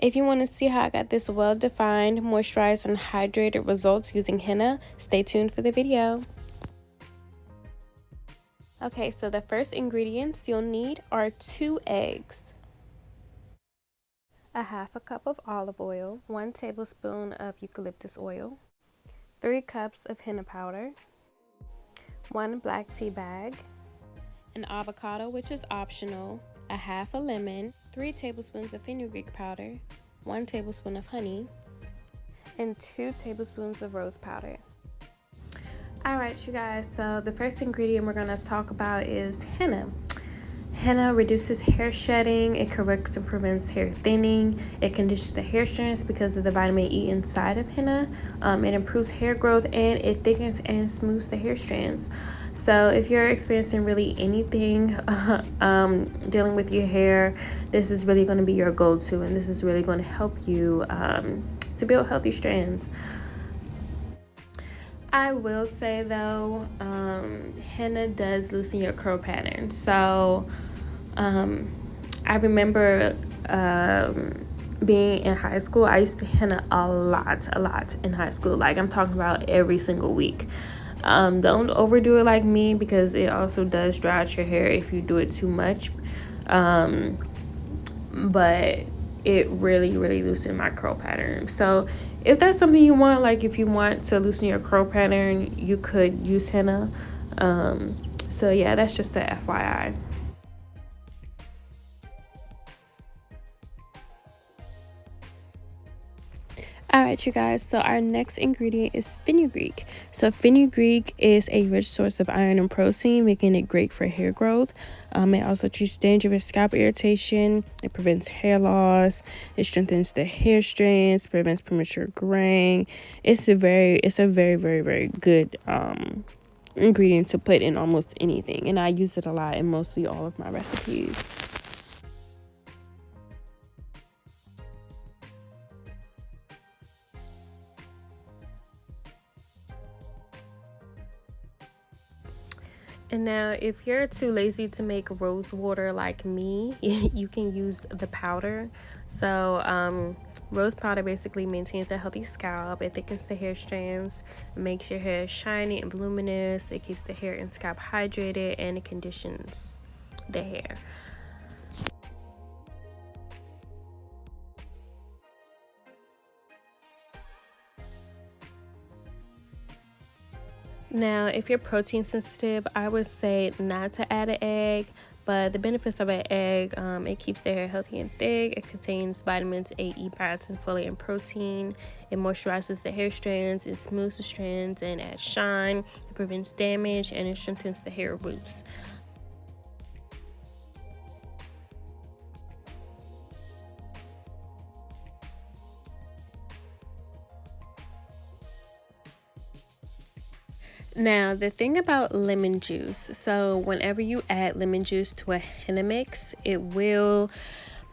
If you want to see how I got this well-defined, moisturized, and hydrated results using henna, stay tuned for the video. Okay, so the first ingredients you'll need are 2 eggs, a half a cup of olive oil, 1 tablespoon of eucalyptus oil, 3 cups of henna powder, 1 black tea bag, an avocado, which is optional, a half a lemon, 3 tablespoons of fenugreek powder, 1 tablespoon of honey, and 2 tablespoons of rose powder. Alright, you guys, so the first ingredient we're going to talk about is henna. Henna reduces hair shedding, it corrects and prevents hair thinning, it conditions the hair strands because of the vitamin E inside of henna, it improves hair growth, and it thickens and smooths the hair strands. So if you're experiencing really anything dealing with your hair, this is really going to be your go-to, and this is really going to help you to build healthy strands. I will say though, henna does loosen your curl pattern. So I remember being in high school, I used to henna a lot in high school. Like, I'm talking about every single week. Don't overdo it like me, because it also does dry out your hair if you do it too much. But it really loosened my curl pattern. So if that's something you want, like if you want to loosen your curl pattern, you could use henna. So yeah, that's just the FYI. Alright, you guys, so our next ingredient is fenugreek. So fenugreek is a rich source of iron and protein, making it great for hair growth. It also treats dandruff, scalp irritation. It prevents hair loss. It strengthens the hair strands, prevents premature graying. It's a very good ingredient to put in almost anything, and I use it a lot in mostly all of my recipes. And now, if you're too lazy to make rose water like me, you can use the powder. So rose powder basically maintains a healthy scalp. It thickens the hair strands, makes your hair shiny and voluminous. It keeps the hair and scalp hydrated, and it conditions the hair. Now, if you're protein sensitive, I would say not to add an egg, but the benefits of an egg, it keeps the hair healthy and thick. It contains vitamins A, E, biotin, folate, and protein. It moisturizes the hair strands, it smooths the strands and adds shine. It prevents damage, and it strengthens the hair roots. Now, the thing about lemon juice, so whenever you add lemon juice to a henna mix, it will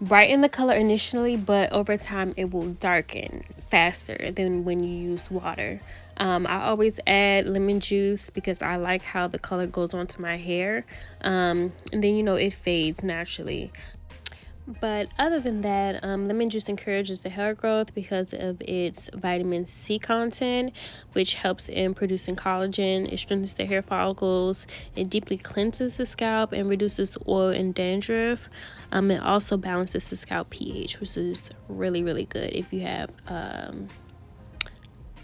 brighten the color initially, but over time it will darken faster than when you use water. I always add lemon juice because I like how the color goes onto my hair, and then it fades naturally. But other than that, lemon juice encourages the hair growth because of its vitamin C content, which helps in producing collagen. It strengthens the hair follicles. It deeply cleanses the scalp and reduces oil and dandruff. It also balances the scalp pH, which is really good if you have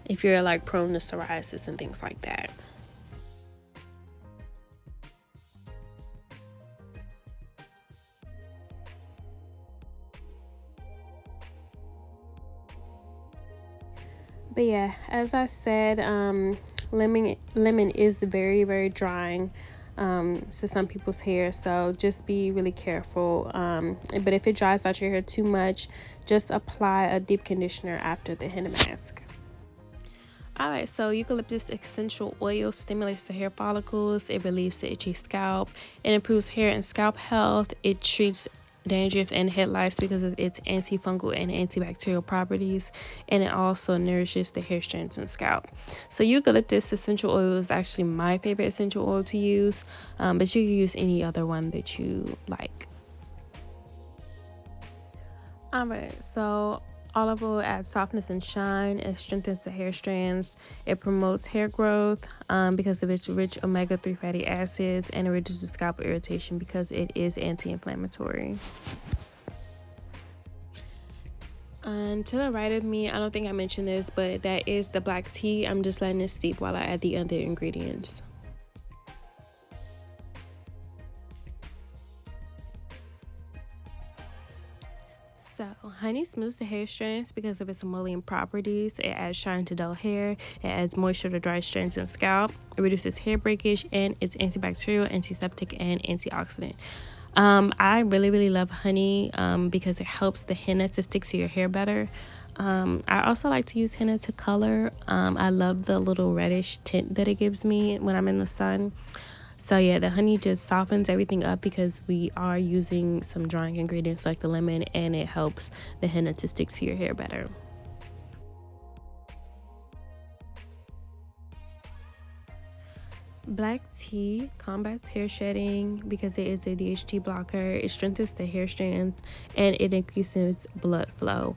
if you're like prone to psoriasis and things like that. But yeah, as I said, lemon is very drying to some people's hair, so just be really careful. But if it dries out your hair too much, just apply a deep conditioner after the henna mask. Alright, so eucalyptus essential oil stimulates the hair follicles, it relieves the itchy scalp, it improves hair and scalp health, it treats dandruff and head lice because of its antifungal and antibacterial properties, and it also nourishes the hair strands and scalp. So eucalyptus essential oil is actually my favorite essential oil to use, but you can use any other one that you like. Alright, so olive oil adds softness and shine. It strengthens the hair strands. It promotes hair growth because of its rich omega-3 fatty acids, and it reduces scalp irritation because it is anti-inflammatory. And to the right of me, I don't think I mentioned this, but that is the black tea. I'm just letting it steep while I add the other ingredients. So, honey smooths the hair strands because of its emollient properties. It adds shine to dull hair. It adds moisture to dry strands and scalp. It reduces hair breakage, and it's antibacterial, antiseptic, and antioxidant. I really love honey because it helps the henna to stick to your hair better. I also like to use henna to color. I love the little reddish tint that it gives me when I'm in the sun. So yeah, the honey just softens everything up because we are using some drying ingredients like the lemon, and it helps the henna to stick to your hair better. Black tea combats hair shedding because it is a DHT blocker. It strengthens the hair strands and it increases blood flow.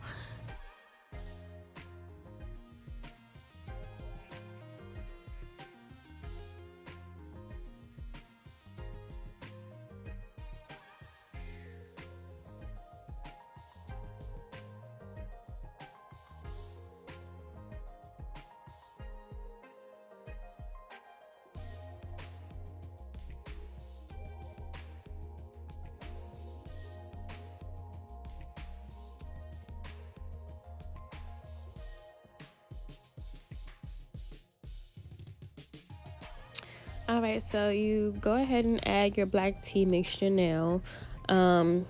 All right, so you go ahead and add your black tea mixture now. I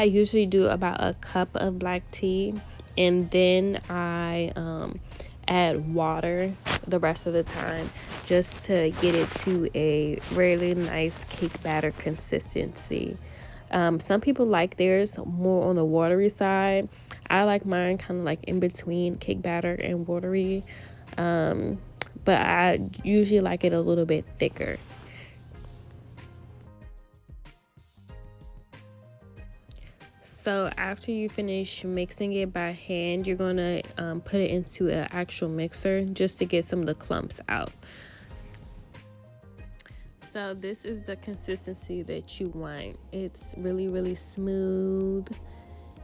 usually do about a cup of black tea, and then I add water the rest of the time just to get it to a really nice cake batter consistency. Some people like theirs more on the watery side. I like mine kind of like in between cake batter and watery. But I usually like it a little bit thicker. So after you finish mixing it by hand, you're gonna put it into an actual mixer just to get some of the clumps out. So this is the consistency that you want. It's really smooth.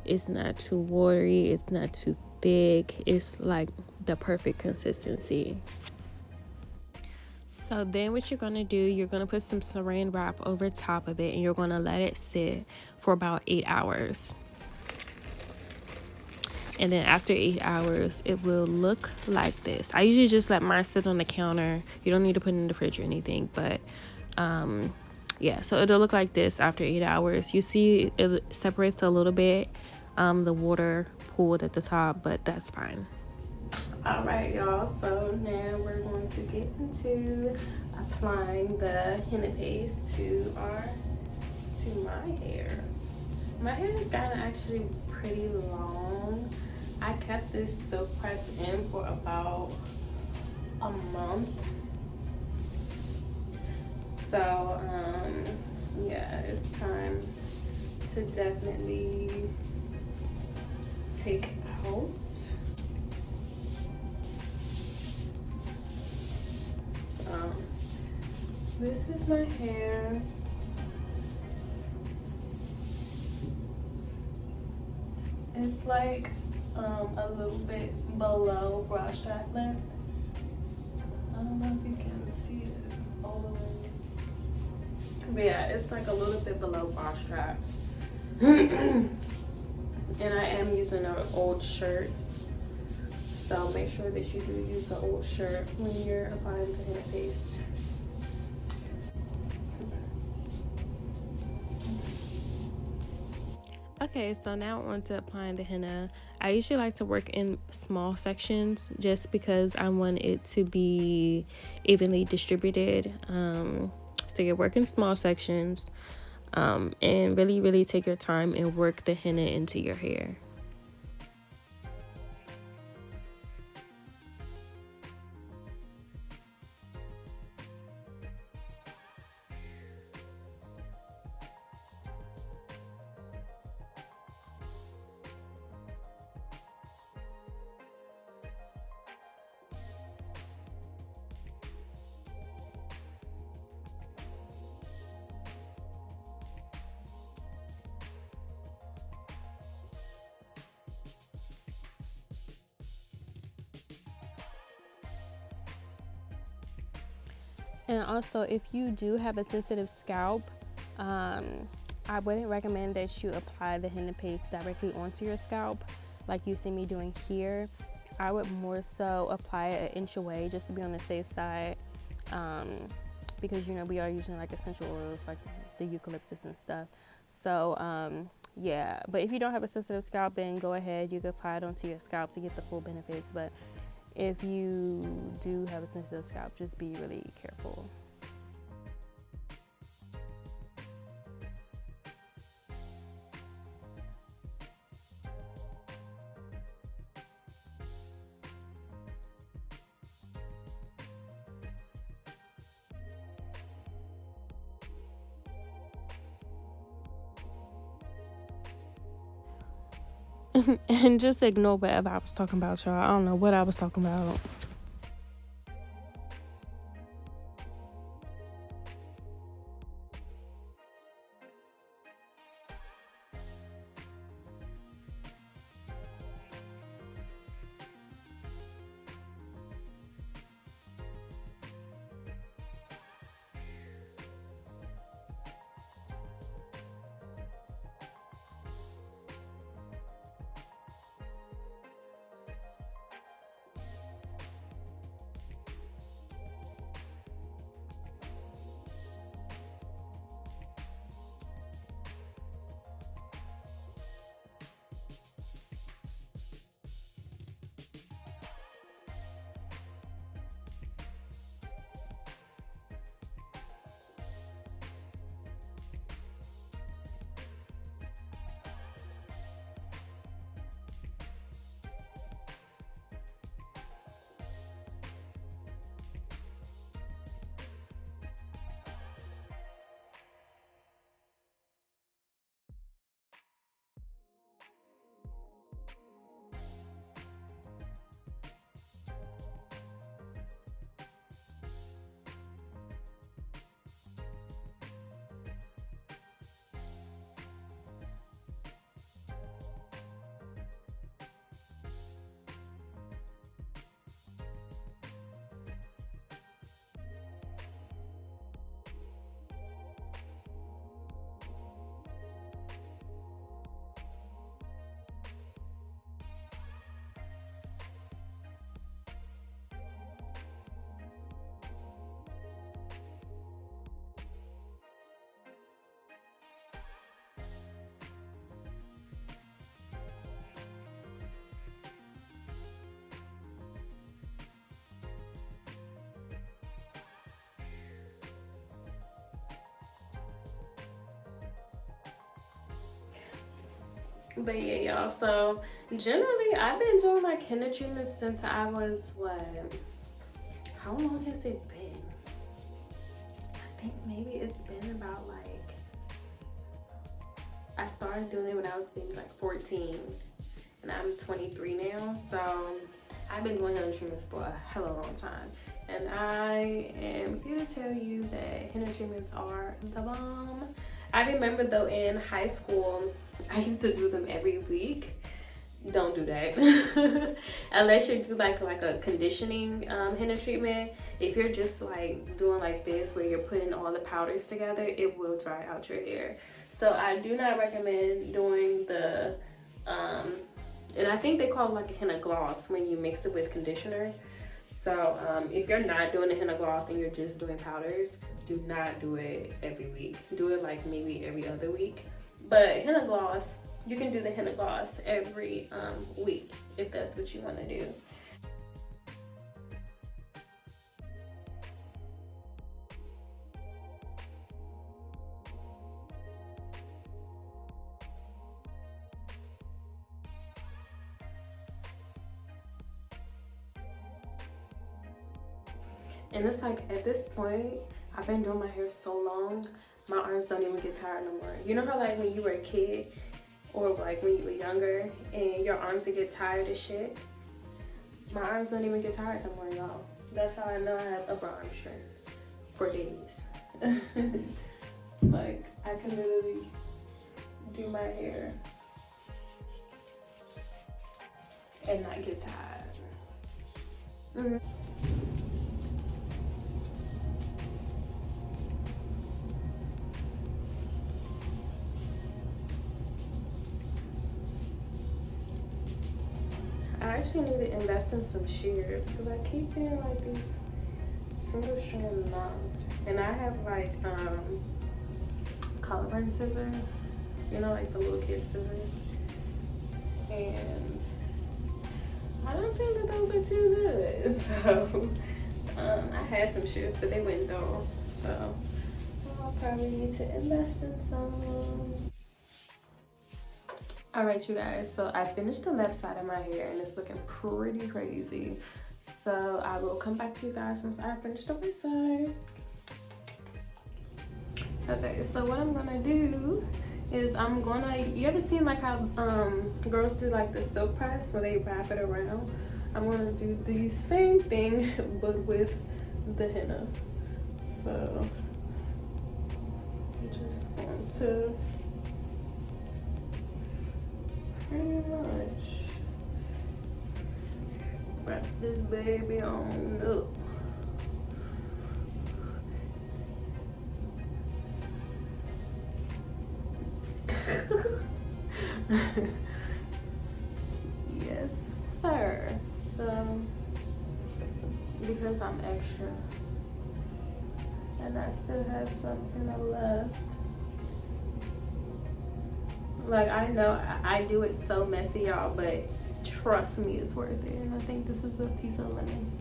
It's not too watery. It's not too thick. It's like the perfect consistency. So then what you're going to do, you're going to put some saran wrap over top of it, and you're going to let it sit for about 8 hours. And then after 8 hours, it will look like this. I usually just let mine sit on the counter. You don't need to put it in the fridge or anything, but yeah, so it'll look like this after 8 hours. You see it separates a little bit, the water pooled at the top, but that's fine. All right, y'all, so now we're going to get into applying the henna paste to my hair. My hair has gotten actually pretty long. I kept this soak pressed in for about a month. So yeah, it's time to definitely take out. This is my hair. It's like a little bit below brow strap length. I don't know if you can see it all the way. But yeah, it's like a little bit below brow strap. And I am using an old shirt. So make sure that you do use an old shirt when you're applying the henna paste. Okay, so now on to applying the henna. I usually like to work in small sections just because I want it to be evenly distributed. So you work in small sections and really take your time and work the henna into your hair. And also, if you do have a sensitive scalp, I wouldn't recommend that you apply the henna paste directly onto your scalp like you see me doing here. I would more so apply it an inch away just to be on the safe side, because you know we are using like essential oils like the eucalyptus and stuff. So yeah, but if you don't have a sensitive scalp, then go ahead, you can apply it onto your scalp to get the full benefits. But if you do have a sensitive scalp, just be really careful. And just ignore whatever I was talking about, y'all. I don't know what I was talking about. But yeah, y'all, so generally I've been doing my henna treatment since I was what, how long has it been? I think maybe it's been about like, I started doing it when I was maybe like 14 and I'm 23 now, so I've been doing henna treatments for a hella long time. And I am here to tell you that henna treatments are the bomb. I remember though in high school, I used to do them every week. Don't do that. Unless you do like a conditioning henna treatment. If you're just like doing like this where you're putting all the powders together, it will dry out your hair. So I do not recommend doing the, and I think they call it like a henna gloss when you mix it with conditioner. So if you're not doing a henna gloss and you're just doing powders, do not do it every week. Do it like maybe every other week. But henna gloss, you can do the henna gloss every week if that's what you want to do. And it's like at this point, I've been doing my hair so long, my arms don't even get tired no more. You know how like when you were a kid or like when you were younger and your arms would get tired of shit? My arms don't even get tired no more, y'all. That's how I know I have upper arm strength for days. Like I can literally do my hair and not get tired. I actually need to invest in some shears because I keep getting like these single strand knots, and I have like coloring scissors, you know, like the little kid scissors, and I don't think that those are too good. So I had some shears, but they went dull, so I'll probably need to invest in some. All right, you guys, so I finished the left side of my hair and it's looking pretty crazy. So I will come back to you guys once I finish the right side. Okay, so what I'm gonna do is you ever seen like how girls do like the silk press where they wrap it around? I'm gonna do the same thing but with the henna. So I'm just going to pretty much wrap this baby on up. Yes, sir. So, because I'm extra and I still have something left. Like, I know I do it so messy, y'all, but trust me, it's worth it. And I think this is a piece of lemon.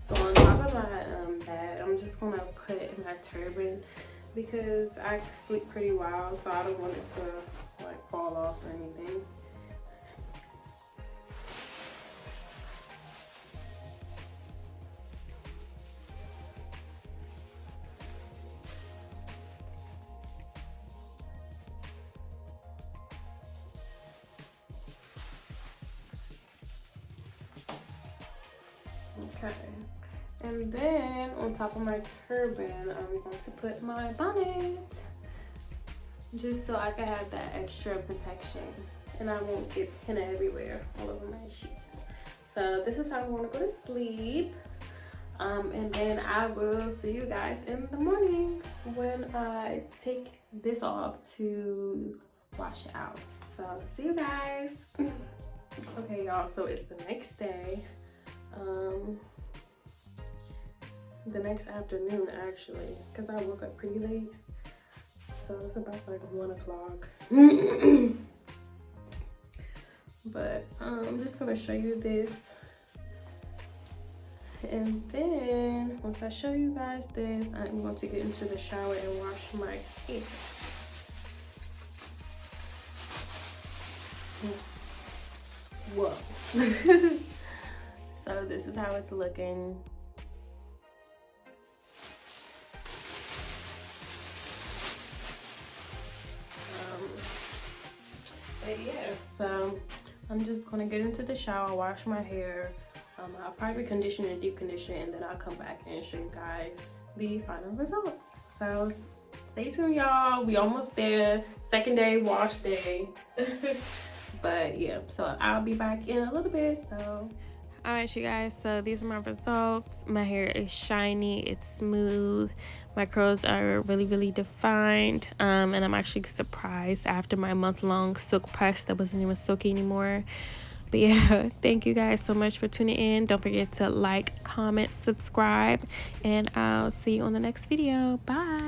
So on top of my bag, I'm just gonna put my turban because I sleep pretty wild, so I don't want it to like fall off or anything. Okay. And then on top of my turban, I'm going to put my bonnet, just so I can have that extra protection and I won't get henna everywhere all over my sheets. So this is how I'm going to go to sleep. And then I will see you guys in the morning when I take this off to wash it out. So see you guys. Okay, y'all, so it's the next day. The next afternoon actually, because I woke up pretty late, so it's about like 1 o'clock. But I'm just gonna show you this, and then once I show you guys this, I'm going to get into the shower and wash my hair. Whoa. So this is how it's looking. But yeah, so I'm just gonna get into the shower, wash my hair. I'll probably condition and deep condition, and then I'll come back and show you guys the final results. So stay tuned, y'all. We almost there. Second day, wash day. But yeah, so I'll be back in a little bit. So Alright, you guys, so these are my results. My hair is shiny, it's smooth, my curls are really defined, and I'm actually surprised after my month-long silk press that wasn't even silky anymore. But yeah, thank you guys so much for tuning in. Don't forget to like, comment, subscribe, and I'll see you on the next video. Bye.